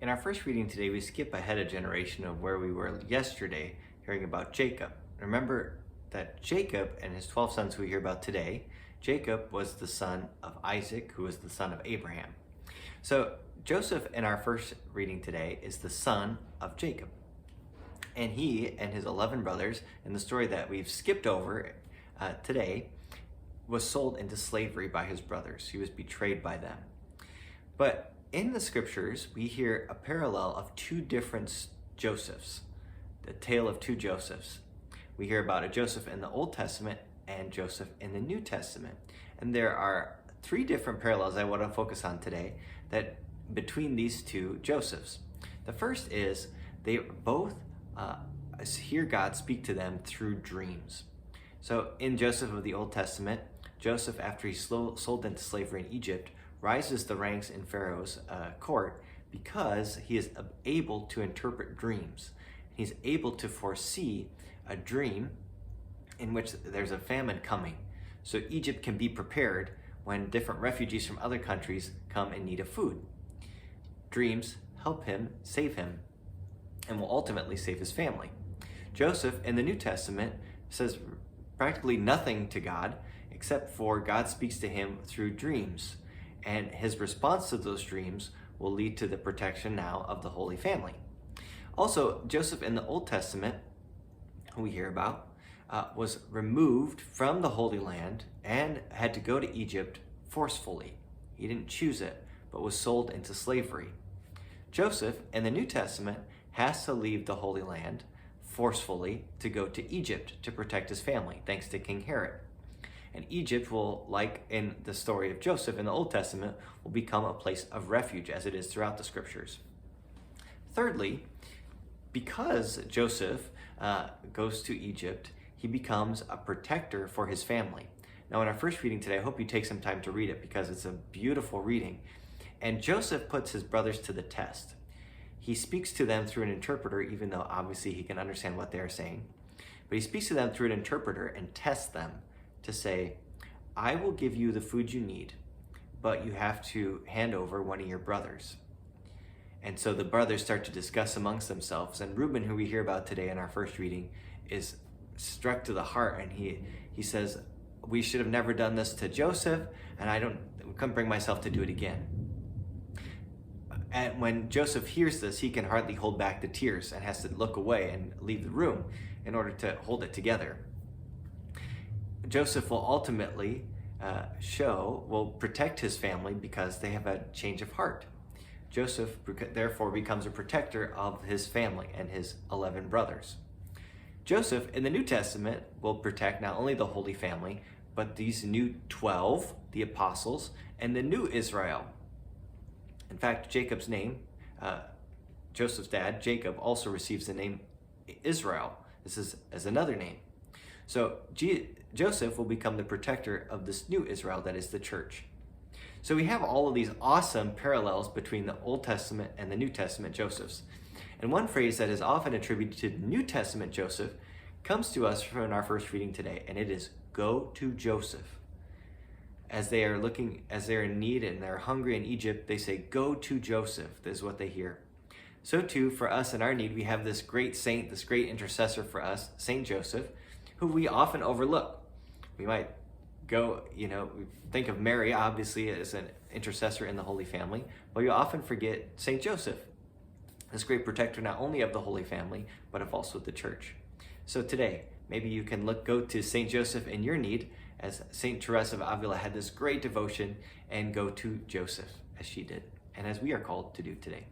In our first reading today, we skip ahead a generation of where we were yesterday, hearing about Jacob. Remember that Jacob and his 12 sons who we hear about today, Jacob was the son of Isaac, who was the son of Abraham. So Joseph in our first reading today is the son of Jacob. And he and his 11 brothers, in the story that we've skipped over today, was sold into slavery by his brothers. He was betrayed by them. But in the scriptures, we hear a parallel of two different Josephs, the tale of two Josephs. We hear about a Joseph in the Old Testament and Joseph in the New Testament. And there are three different parallels I want to focus on today that between these two Josephs. The first is they both hear God speak to them through dreams. So in Joseph of the Old Testament, Joseph, after he's sold into slavery in Egypt, rises the ranks in Pharaoh's court because he is able to interpret dreams. He's able to foresee a dream in which there's a famine coming. So Egypt can be prepared when different refugees from other countries come in need of food. Dreams help him, save him, and will ultimately save his family. Joseph in the New Testament says practically nothing to God except for God speaks to him through dreams. And his response to those dreams will lead to the protection now of the Holy Family. Also, Joseph in the Old Testament, who we hear about, was removed from the Holy Land and had to go to Egypt forcefully. He didn't choose it, but was sold into slavery. Joseph in the New Testament has to leave the Holy Land forcefully to go to Egypt to protect his family, thanks to King Herod. And Egypt will, like in the story of Joseph in the Old Testament, will become a place of refuge as it is throughout the scriptures. Thirdly, because Joseph goes to Egypt, he becomes a protector for his family. Now in our first reading today, I hope you take some time to read it because it's a beautiful reading. And Joseph puts his brothers to the test. He speaks to them through an interpreter, even though obviously he can understand what they're saying. But he speaks to them through an interpreter and tests them to say, I will give you the food you need, but you have to hand over one of your brothers. And so the brothers start to discuss amongst themselves. And Reuben, who we hear about today in our first reading, is struck to the heart. And he says, we should have never done this to Joseph, and I couldn't bring myself to do it again. And when Joseph hears this, he can hardly hold back the tears and has to look away and leave the room in order to hold it together. Joseph will ultimately will protect his family because they have a change of heart. Joseph therefore becomes a protector of his family and his 11 brothers. Joseph in the New Testament will protect not only the Holy Family, but these new 12, the apostles, and the new Israel. In fact, Jacob's name, Joseph's dad, Jacob, also receives the name Israel. This is as another name. So Joseph will become the protector of this new Israel that is the church. So we have all of these awesome parallels between the Old Testament and the New Testament Josephs. And one phrase that is often attributed to the New Testament Joseph comes to us from our first reading today, and it is go to Joseph. As they are in need and they're hungry in Egypt, they say, go to Joseph. This is what they hear. So too, for us in our need, we have this great saint, this great intercessor for us, Saint Joseph, who we often overlook. We might go, think of Mary, obviously, as an intercessor in the Holy Family, but we often forget Saint Joseph, this great protector not only of the Holy Family, but of also the church. So today, maybe you can go to Saint Joseph in your need, as Saint Teresa of Avila had this great devotion, and go to Joseph as she did, and as we are called to do today.